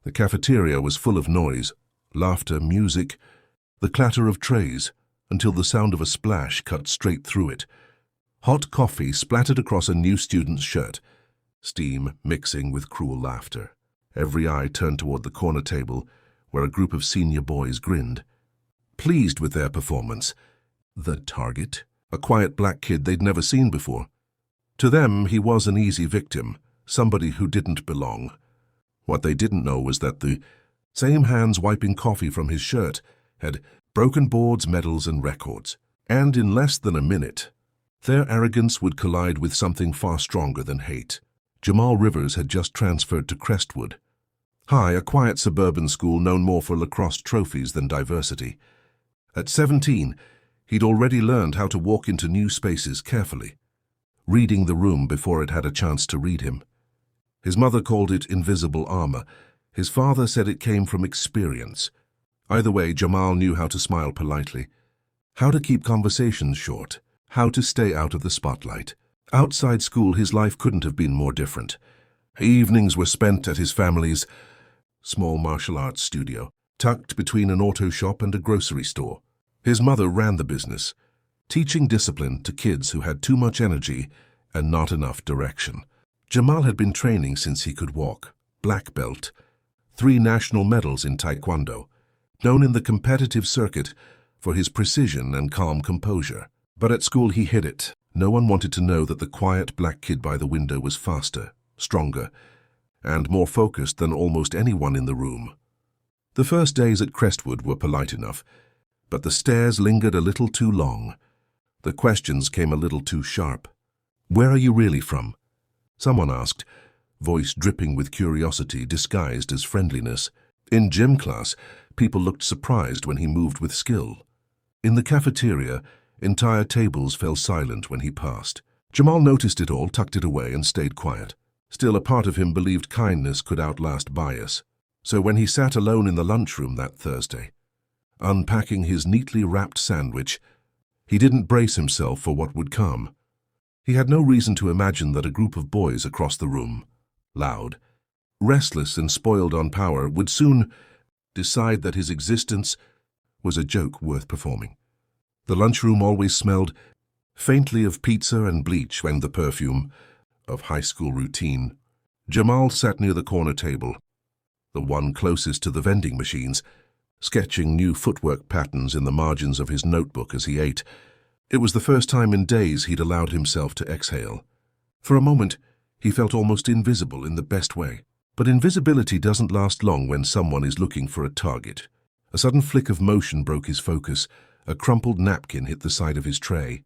The cafeteria was full of noise, laughter, music, the clatter of trays, until the sound of a splash cut straight through it. Hot coffee splattered across a new student's shirt, steam mixing with cruel laughter. Every eye turned toward the corner table, where a group of senior boys grinned, pleased with their performance. The target? A quiet black kid they'd never seen before. To them, he was an easy victim, somebody who didn't belong. What they didn't know was that the same hands wiping coffee from his shirt had broken boards, medals, and records. And in less than a minute, their arrogance would collide with something far stronger than hate. Jamal Rivers had just transferred to Crestwood High, a quiet suburban school known more for lacrosse trophies than diversity. At 17, he'd already learned how to walk into new spaces carefully, reading the room before it had a chance to read him. His mother called it invisible armor. His father said it came from experience. Either way, Jamal knew how to smile politely, how to keep conversations short, how to stay out of the spotlight. Outside school, his life couldn't have been more different. Evenings were spent at his family's small martial arts studio, tucked between an auto shop and a grocery store. His mother ran the business, teaching discipline to kids who had too much energy and not enough direction. Jamal had been training since he could walk, black belt, 3 national medals in Taekwondo, known in the competitive circuit for his precision and calm composure. But at school he hid it. No one wanted to know that the quiet black kid by the window was faster, stronger, and more focused than almost anyone in the room. The first days at Crestwood were polite enough, but the stares lingered a little too long. The questions came a little too sharp. "Where are you really from?" someone asked, voice dripping with curiosity disguised as friendliness. In gym class, people looked surprised when he moved with skill. In the cafeteria, entire tables fell silent when he passed. Jamal noticed it all, tucked it away, and stayed quiet. Still, a part of him believed kindness could outlast bias. So when he sat alone in the lunchroom that Thursday, unpacking his neatly wrapped sandwich, he didn't brace himself for what would come. He had no reason to imagine that a group of boys across the room, loud, restless and spoiled on power, would soon decide that his existence was a joke worth performing. The lunchroom always smelled faintly of pizza and bleach and the perfume of high school routine. Jamal sat near the corner table, the one closest to the vending machines, sketching new footwork patterns in the margins of his notebook as he ate. It was the first time in days he'd allowed himself to exhale. For a moment, he felt almost invisible in the best way. But invisibility doesn't last long when someone is looking for a target. A sudden flick of motion broke his focus. A crumpled napkin hit the side of his tray.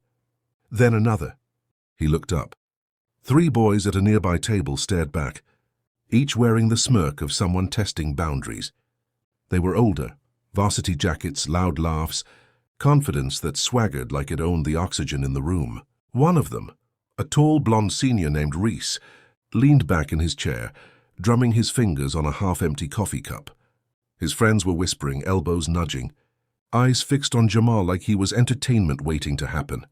Then another. He looked up. 3 boys at a nearby table stared back, each wearing the smirk of someone testing boundaries. They were older, varsity jackets, loud laughs, confidence that swaggered like it owned the oxygen in the room. One of them, a tall blonde senior named Reese, leaned back in his chair, drumming his fingers on a half-empty coffee cup. His friends were whispering, elbows nudging, eyes fixed on Jamal like he was entertainment waiting to happen.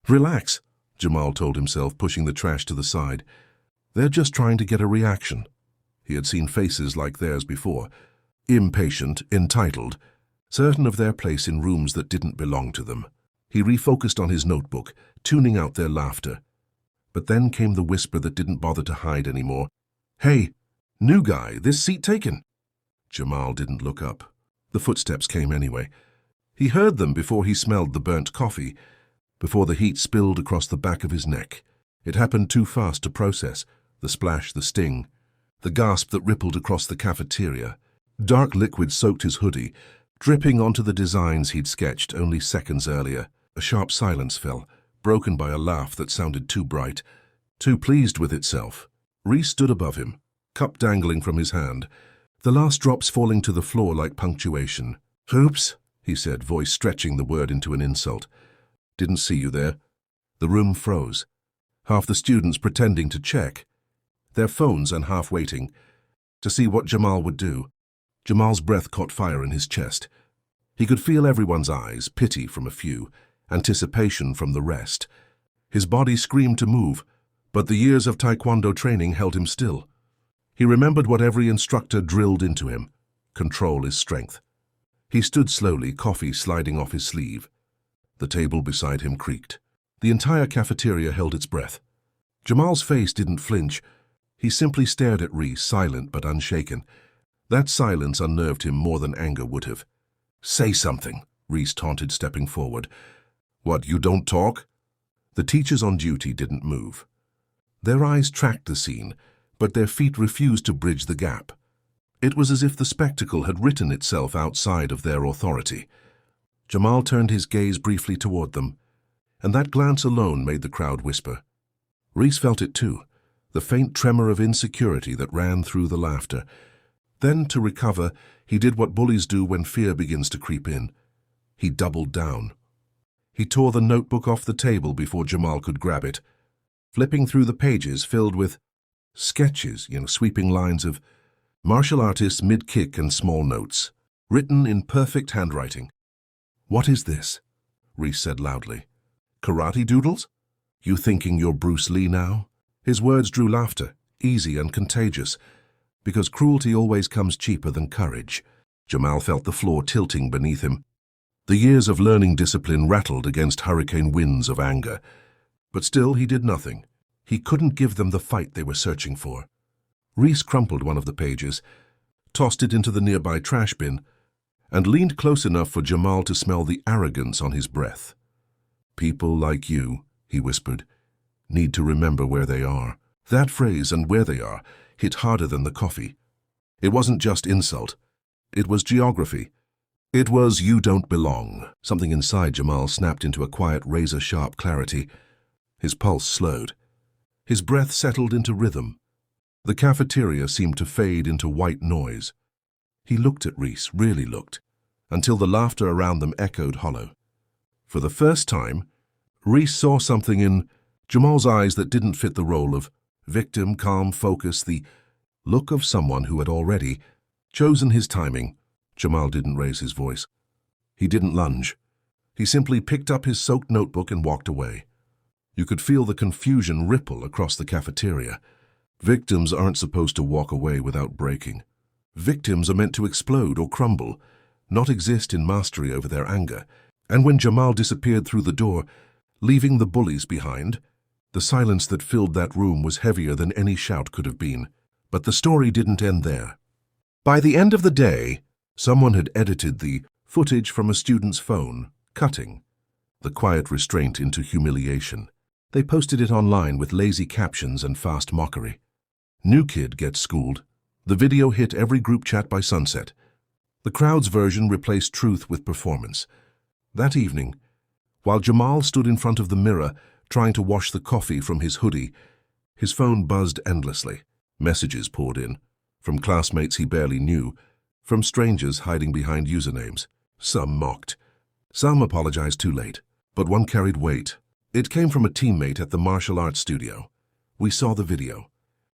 "Relax," Jamal told himself, pushing the trash to the side. "They're just trying to get a reaction." He had seen faces like theirs before, impatient, entitled, certain of their place in rooms that didn't belong to them. He refocused on his notebook, tuning out their laughter. But then came the whisper that didn't bother to hide anymore. "Hey, new guy, this seat taken?" Jamal didn't look up. The footsteps came anyway. He heard them before he smelled the burnt coffee, before the heat spilled across the back of his neck. It happened too fast to process, the splash, the sting, the gasp that rippled across the cafeteria. Dark liquid soaked his hoodie, dripping onto the designs he'd sketched only seconds earlier. A sharp silence fell, broken by a laugh that sounded too bright, too pleased with itself. Reese stood above him, cup dangling from his hand, the last drops falling to the floor like punctuation. "Oops," he said, voice stretching the word into an insult. "Didn't see you there." The room froze. Half the students pretending to check their phones and half waiting to see what Jamal would do. Jamal's breath caught fire in his chest. He could feel everyone's eyes, pity from a few, anticipation from the rest. His body screamed to move, but the years of Taekwondo training held him still. He remembered what every instructor drilled into him. Control is strength. He stood slowly, coffee sliding off his sleeve. The table beside him creaked. The entire cafeteria held its breath. Jamal's face didn't flinch. He simply stared at Reese, silent but unshaken. That silence unnerved him more than anger would have. "Say something," Reese taunted, stepping forward. "What, you don't talk?" The teachers on duty didn't move. Their eyes tracked the scene, but their feet refused to bridge the gap. It was as if the spectacle had written itself outside of their authority. Jamal turned his gaze briefly toward them, and that glance alone made the crowd whisper. Reese felt it too, the faint tremor of insecurity that ran through the laughter. Then, to recover, he did what bullies do when fear begins to creep in. He doubled down. He tore the notebook off the table before Jamal could grab it, flipping through the pages filled with sketches, sweeping lines of martial artists mid-kick and small notes, written in perfect handwriting. "What is this?" Reese said loudly. "Karate doodles? You thinking you're Bruce Lee now?" His words drew laughter, easy and contagious, because cruelty always comes cheaper than courage. Jamal felt the floor tilting beneath him. The years of learning discipline rattled against hurricane winds of anger. But still he did nothing. He couldn't give them the fight they were searching for. Reese crumpled one of the pages, tossed it into the nearby trash bin, and leaned close enough for Jamal to smell the arrogance on his breath. "People like you," he whispered, "need to remember where they are." That phrase, "and where they are," hit harder than the coffee. It wasn't just insult. It was geography. It was "you don't belong." Something inside Jamal snapped into a quiet, razor-sharp clarity. His pulse slowed. His breath settled into rhythm. The cafeteria seemed to fade into white noise. He looked at Reese, really looked, until the laughter around them echoed hollow. For the first time, Reese saw something in Jamal's eyes that didn't fit the role of victim, calm, focus, the look of someone who had already chosen his timing. Jamal didn't raise his voice. He didn't lunge. He simply picked up his soaked notebook and walked away. You could feel the confusion ripple across the cafeteria. Victims aren't supposed to walk away without breaking. Victims are meant to explode or crumble, not exist in mastery over their anger. And when Jamal disappeared through the door, leaving the bullies behind, the silence that filled that room was heavier than any shout could have been. But the story didn't end there. By the end of the day, someone had edited the footage from a student's phone, cutting the quiet restraint into humiliation. They posted it online with lazy captions and fast mockery. New kid gets schooled. The video hit every group chat by sunset. The crowd's version replaced truth with performance. That evening, while Jamal stood in front of the mirror trying to wash the coffee from his hoodie, his phone buzzed endlessly. Messages poured in, from classmates he barely knew, from strangers hiding behind usernames. Some mocked. Some apologized too late, but one carried weight. It came from a teammate at the martial arts studio. "We saw the video.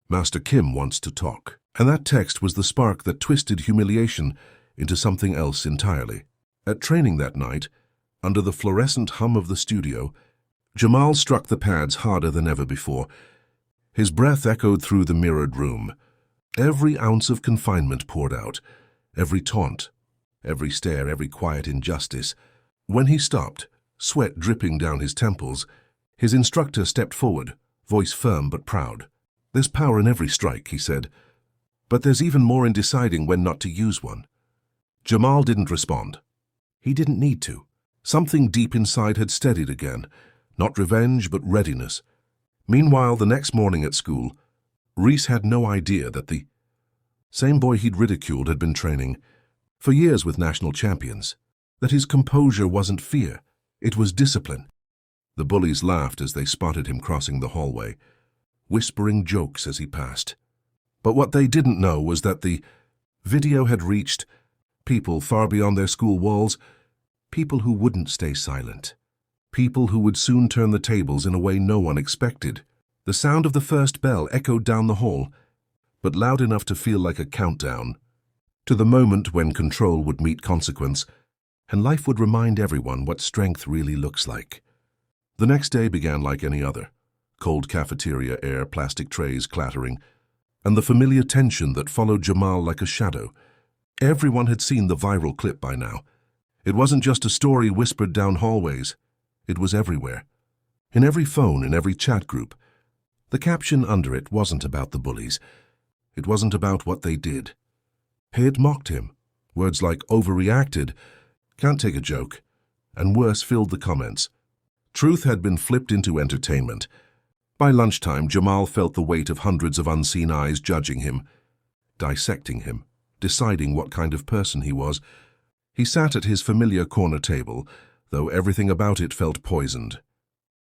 Master Kim wants to talk." And that text was the spark that twisted humiliation into something else entirely. At training that night, under the fluorescent hum of the studio, Jamal struck the pads harder than ever before. His breath echoed through the mirrored room. Every ounce of confinement poured out, every taunt, every stare, every quiet injustice. When he stopped, sweat dripping down his temples, his instructor stepped forward, voice firm but proud. "There's power in every strike," he said, "but there's even more in deciding when not to use one." Jamal didn't respond. He didn't need to. Something deep inside had steadied again, not revenge but readiness. Meanwhile, the next morning at school, Reese had no idea that the same boy he'd ridiculed had been training for years with national champions, that his composure wasn't fear, it was discipline. The bullies laughed as they spotted him crossing the hallway, whispering jokes as he passed. But what they didn't know was that the video had reached people far beyond their school walls, people who wouldn't stay silent, people who would soon turn the tables in a way no one expected. The sound of the first bell echoed down the hall, but loud enough to feel like a countdown, to the moment when control would meet consequence, and life would remind everyone what strength really looks like. The next day began like any other. Cold cafeteria air, plastic trays clattering, and the familiar tension that followed Jamal like a shadow. Everyone had seen the viral clip by now. It wasn't just a story whispered down hallways. It was everywhere. In every phone, in every chat group. The caption under it wasn't about the bullies. It wasn't about what they did. It mocked him. Words like overreacted, can't take a joke, and worse filled the comments. Truth had been flipped into entertainment. By lunchtime, Jamal felt the weight of hundreds of unseen eyes judging him, dissecting him, deciding what kind of person he was. He sat at his familiar corner table, though everything about it felt poisoned.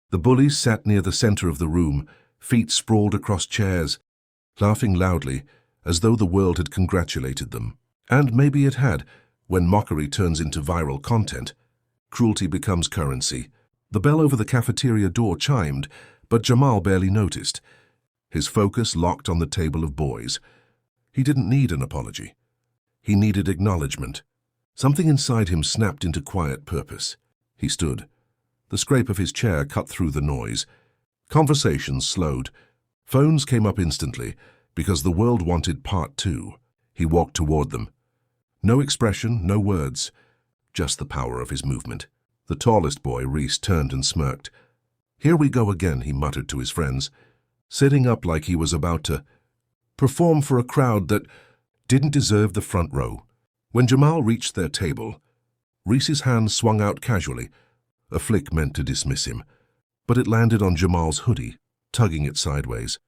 The bullies sat near the center of the room, feet sprawled across chairs, laughing loudly, as though the world had congratulated them. And maybe it had. When mockery turns into viral content, cruelty becomes currency. The bell over the cafeteria door chimed, but Jamal barely noticed. His focus locked on the table of boys. He didn't need an apology. He needed acknowledgement. Something inside him snapped into quiet purpose. He stood. The scrape of his chair cut through the noise. Conversations slowed. Phones came up instantly, because the world wanted part two. He walked toward them. No expression, no words, just the power of his movement. The tallest boy, Reese, turned and smirked. "Here we go again," he muttered to his friends, sitting up like he was about to perform for a crowd that didn't deserve the front row. When Jamal reached their table, Reese's hand swung out casually, a flick meant to dismiss him, but it landed on Jamal's hoodie, tugging it sideways.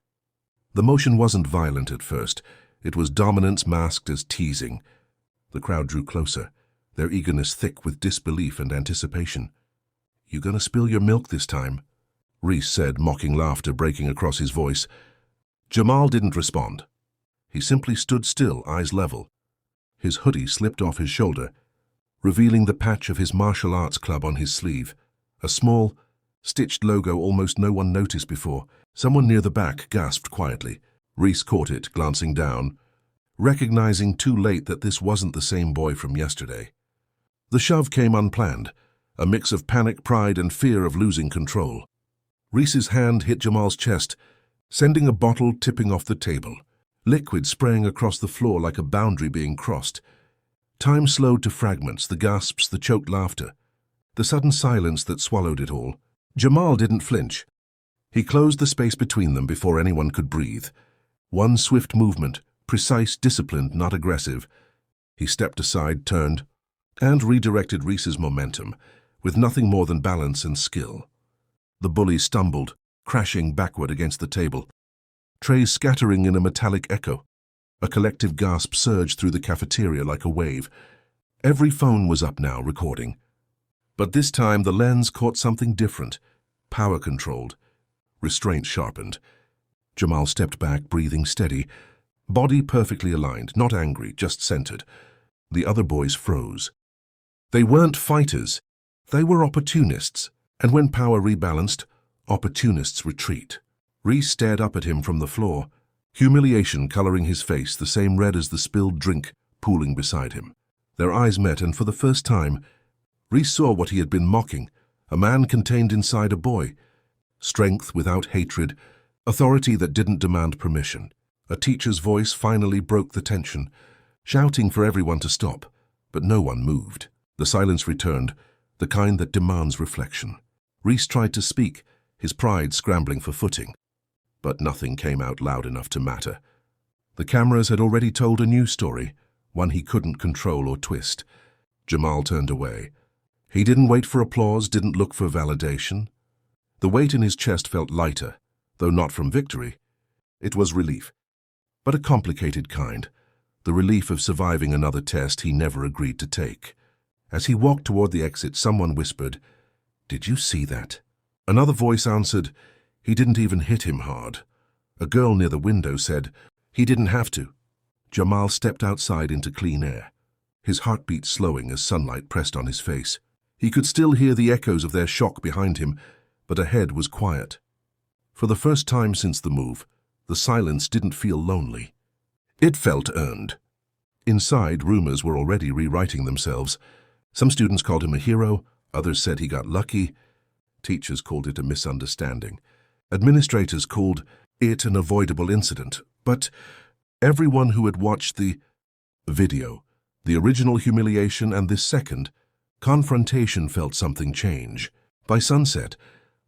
The motion wasn't violent at first. It was dominance masked as teasing. The crowd drew closer, their eagerness thick with disbelief and anticipation. "You gonna spill your milk this time?" Reese said, mocking laughter breaking across his voice. Jamal didn't respond. He simply stood still, eyes level. His hoodie slipped off his shoulder, revealing the patch of his martial arts club on his sleeve, a small, stitched logo almost no one noticed before. Someone near the back gasped quietly. Reese caught it, glancing down, recognizing too late that this wasn't the same boy from yesterday. The shove came unplanned, a mix of panic, pride, and fear of losing control. Reese's hand hit Jamal's chest, sending a bottle tipping off the table, liquid spraying across the floor like a boundary being crossed. Time slowed to fragments, the gasps, the choked laughter, the sudden silence that swallowed it all. Jamal didn't flinch. He closed the space between them before anyone could breathe. One swift movement, precise, disciplined, not aggressive. He stepped aside, turned, and redirected Reese's momentum, with nothing more than balance and skill. The bully stumbled, crashing backward against the table, trays scattering in a metallic echo. A collective gasp surged through the cafeteria like a wave. Every phone was up now, recording. But this time the lens caught something different, power-controlled, restraint sharpened. Jamal stepped back, breathing steady, body perfectly aligned, not angry, just centered. The other boys froze. They weren't fighters. They were opportunists. And when power rebalanced, opportunists retreat. Reese stared up at him from the floor, humiliation coloring his face, the same red as the spilled drink pooling beside him. Their eyes met, and for the first time, Reese saw what he had been mocking, a man contained inside a boy. Strength without hatred, authority that didn't demand permission. A teacher's voice finally broke the tension, shouting for everyone to stop, but no one moved. The silence returned, the kind that demands reflection. Reese tried to speak, his pride scrambling for footing, but nothing came out loud enough to matter. The cameras had already told a new story, one he couldn't control or twist. Jamal turned away. He didn't wait for applause, didn't look for validation. The weight in his chest felt lighter, though not from victory. It was relief, but a complicated kind, the relief of surviving another test he never agreed to take. As he walked toward the exit, someone whispered, "Did you see that?" Another voice answered, "He didn't even hit him hard." A girl near the window said, "He didn't have to." Jamal stepped outside into clean air, his heartbeat slowing as sunlight pressed on his face. He could still hear the echoes of their shock behind him, but ahead was quiet. For the first time since the move, the silence didn't feel lonely. It felt earned. Inside, rumors were already rewriting themselves. Some students called him a hero, others said he got lucky. Teachers called it a misunderstanding. Administrators called it an avoidable incident. But everyone who had watched the video, the original humiliation and this second confrontation, felt something change. By sunset,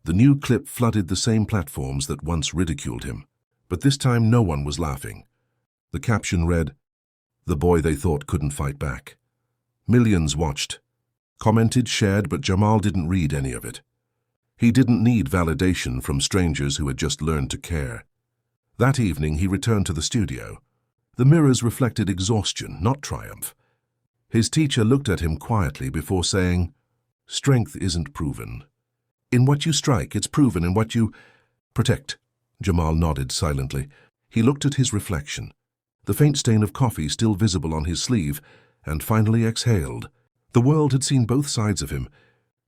the new clip flooded the same platforms that once ridiculed him. But this time no one was laughing. The caption read, "The boy they thought couldn't fight back." Millions watched, commented, shared, but Jamal didn't read any of it. He didn't need validation from strangers who had just learned to care. That evening he returned to the studio. The mirrors reflected exhaustion, not triumph. His teacher looked at him quietly before saying, "Strength isn't proven in what you strike, it's proven in what you protect." Jamal nodded silently. He looked at his reflection, the faint stain of coffee still visible on his sleeve, and finally exhaled. The world had seen both sides of him,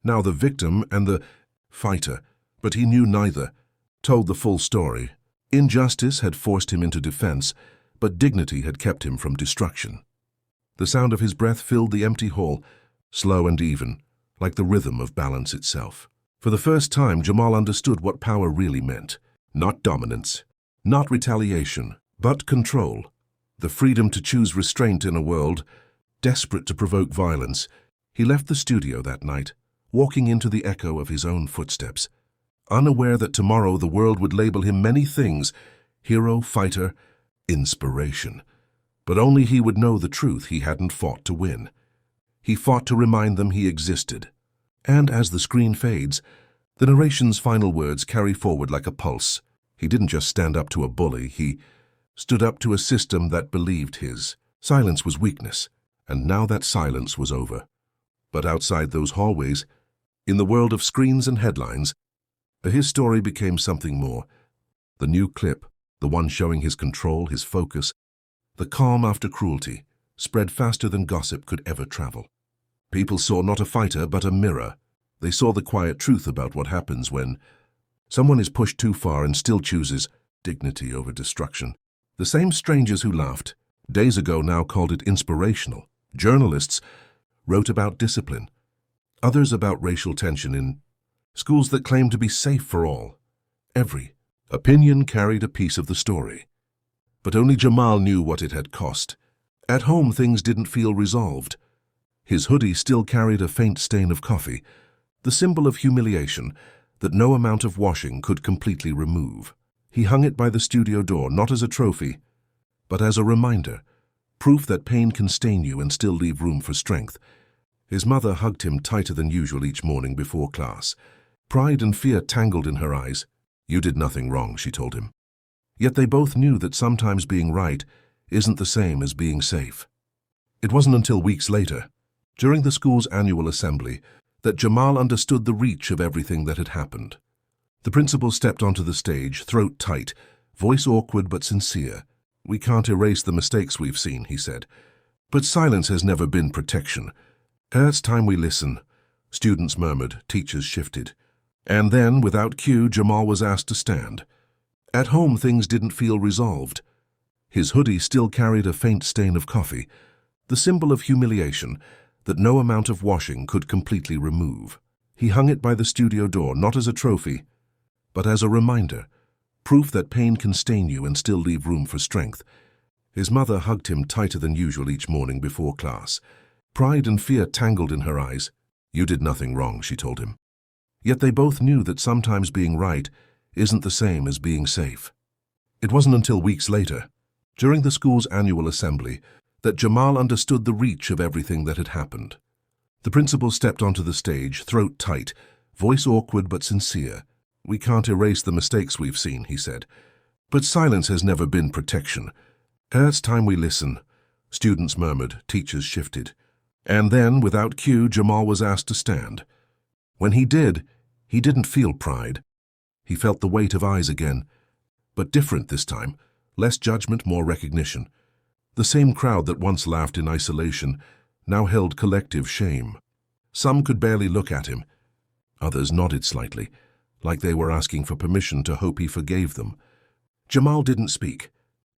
now the victim and the fighter, but he knew neither told the full story. Injustice had forced him into defense, but dignity had kept him from destruction. The sound of his breath filled the empty hall, slow and even, like the rhythm of balance itself. For the first time, Jamal understood what power really meant. Not dominance, not retaliation, but control. The freedom to choose restraint in a world desperate to provoke violence. He left the studio that night, walking into the echo of his own footsteps, unaware that tomorrow the world would label him many things: hero, fighter, inspiration. But only he would know the truth: he hadn't fought to win. He fought to remind them he existed. And as the screen fades, the narration's final words carry forward like a pulse. He didn't just stand up to a bully, he stood up to a system that believed his silence was weakness, and now that silence was over. But outside those hallways, in the world of screens and headlines, his story became something more. The new clip, the one showing his control, his focus, the calm after cruelty, spread faster than gossip could ever travel. People saw not a fighter, but a mirror. They saw the quiet truth about what happens when someone is pushed too far and still chooses dignity over destruction. The same strangers who laughed days ago now called it inspirational. Journalists wrote about discipline, others about racial tension in schools that claimed to be safe for all. Every opinion carried a piece of the story. But only Jamal knew what it had cost. At home, things didn't feel resolved. His hoodie still carried a faint stain of coffee, the symbol of humiliation that no amount of washing could completely remove. He hung it by the studio door, not as a trophy, but as a reminder, proof that pain can stain you and still leave room for strength. His mother hugged him tighter than usual each morning before class. Pride and fear tangled in her eyes. "You did nothing wrong," she told him. Yet they both knew that sometimes being right isn't the same as being safe. It wasn't until weeks later, during the school's annual assembly, that Jamal understood the reach of everything that had happened. The principal stepped onto the stage, throat tight, voice awkward but sincere. "We can't erase the mistakes we've seen," he said. "But silence has never been protection. It's time we listen." Students murmured, teachers shifted. And then, without cue, Jamal was asked to stand. At home, things didn't feel resolved. His hoodie still carried a faint stain of coffee, the symbol of humiliation that no amount of washing could completely remove. He hung it by the studio door, not as a trophy, but as a reminder, proof that pain can stain you and still leave room for strength. His mother hugged him tighter than usual each morning before class. Pride and fear tangled in her eyes. "You did nothing wrong," she told him. Yet they both knew that sometimes being right isn't the same as being safe. It wasn't until weeks later, during the school's annual assembly, that Jamal understood the reach of everything that had happened. The principal stepped onto the stage, throat tight, voice awkward but sincere. "We can't erase the mistakes we've seen," he said. "But silence has never been protection. It's time we listen." Students murmured, teachers shifted. And then, without cue, Jamal was asked to stand. When he did, he didn't feel pride. He felt the weight of eyes again, but different this time, less judgment, more recognition. The same crowd that once laughed in isolation now held collective shame. Some could barely look at him. Others nodded slightly, like they were asking for permission to hope he forgave them. Jamal didn't speak.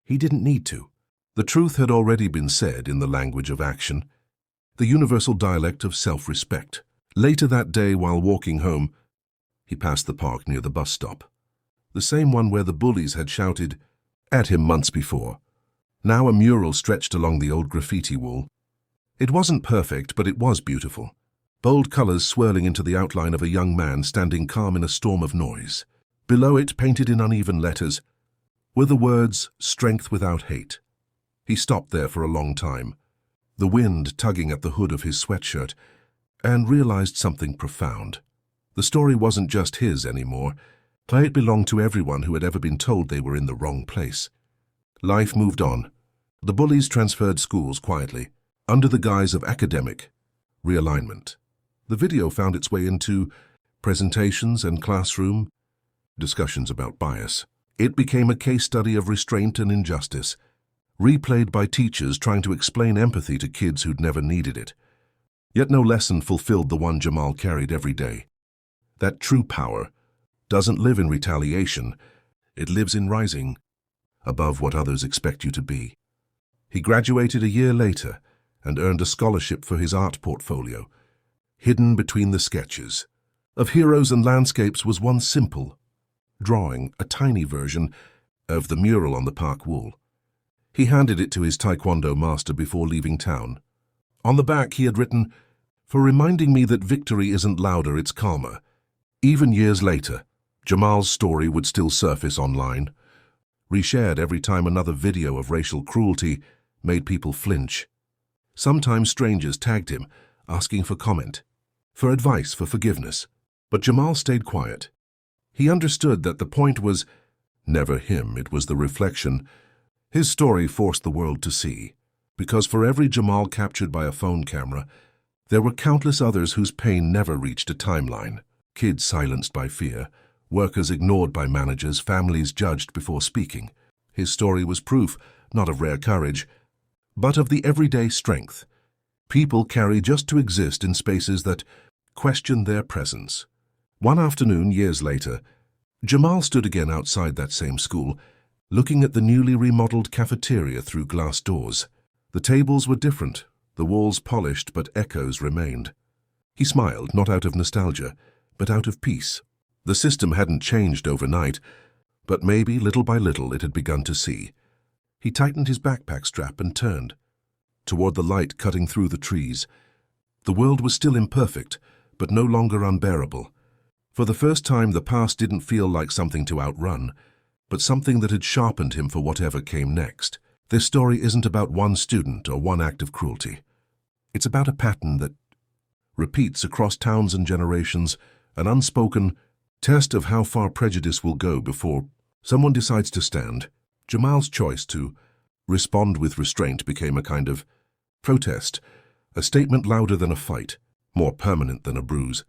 He didn't need to. The truth had already been said in the language of action, the universal dialect of self-respect. Later that day, while walking home, he passed the park near the bus stop, the same one where the bullies had shouted, at him months before. Now a mural stretched along the old graffiti wall. It wasn't perfect, but it was beautiful. Bold colors swirling into the outline of a young man standing calm in a storm of noise. Below it, painted in uneven letters, were the words, "Strength without hate." He stopped there for a long time, the wind tugging at the hood of his sweatshirt, and realized something profound. The story wasn't just his anymore. It belonged to everyone who had ever been told they were in the wrong place. Life moved on. The bullies transferred schools quietly, under the guise of academic realignment. The video found its way into presentations and classroom discussions about bias. It became a case study of restraint and injustice, replayed by teachers trying to explain empathy to kids who'd never needed it. Yet no lesson fulfilled the one Jamal carried every day. That true power doesn't live in retaliation, it lives in rising above what others expect you to be. He graduated a year later and earned a scholarship for his art portfolio. Hidden between the sketches of heroes and landscapes was one simple drawing, a tiny version of the mural on the park wall. He handed it to his Taekwondo master before leaving town. On the back he had written, "For reminding me that victory isn't louder, it's calmer." Even years later, Jamal's story would still surface online, reshared every time another video of racial cruelty made people flinch. Sometimes strangers tagged him, asking for comment, for advice, for forgiveness. But Jamal stayed quiet. He understood that the point was never him, it was the reflection his story forced the world to see. Because for every Jamal captured by a phone camera, there were countless others whose pain never reached a timeline. Kids silenced by fear, workers ignored by managers, families judged before speaking. His story was proof, not of rare courage, but of the everyday strength people carry just to exist in spaces that question their presence. One afternoon, years later, Jamal stood again outside that same school, looking at the newly remodeled cafeteria through glass doors. The tables were different, the walls polished, but echoes remained. He smiled, not out of nostalgia, but out of peace. The system hadn't changed overnight, but maybe, little by little, it had begun to see. He tightened his backpack strap and turned toward the light cutting through the trees. The world was still imperfect, but no longer unbearable. For the first time, the past didn't feel like something to outrun, but something that had sharpened him for whatever came next. This story isn't about one student or one act of cruelty. It's about a pattern that repeats across towns and generations, an unspoken test of how far prejudice will go before someone decides to stand. Jamal's choice to respond with restraint became a kind of protest, a statement louder than a fight, more permanent than a bruise.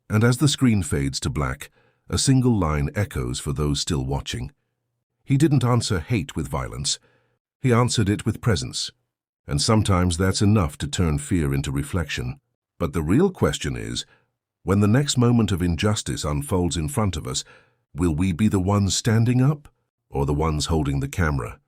And as the screen fades to black, a single line echoes for those still watching. He didn't answer hate with violence. He answered it with presence. And sometimes that's enough to turn fear into reflection. But the real question is, when the next moment of injustice unfolds in front of us, will we be the ones standing up or the ones holding the camera?